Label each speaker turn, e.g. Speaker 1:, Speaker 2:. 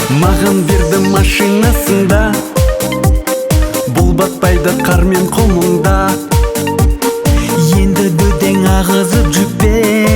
Speaker 1: Маған берді машинасында, бұл батпайды қар мен құмыңда. Енді дөтең ағызып жүкпе,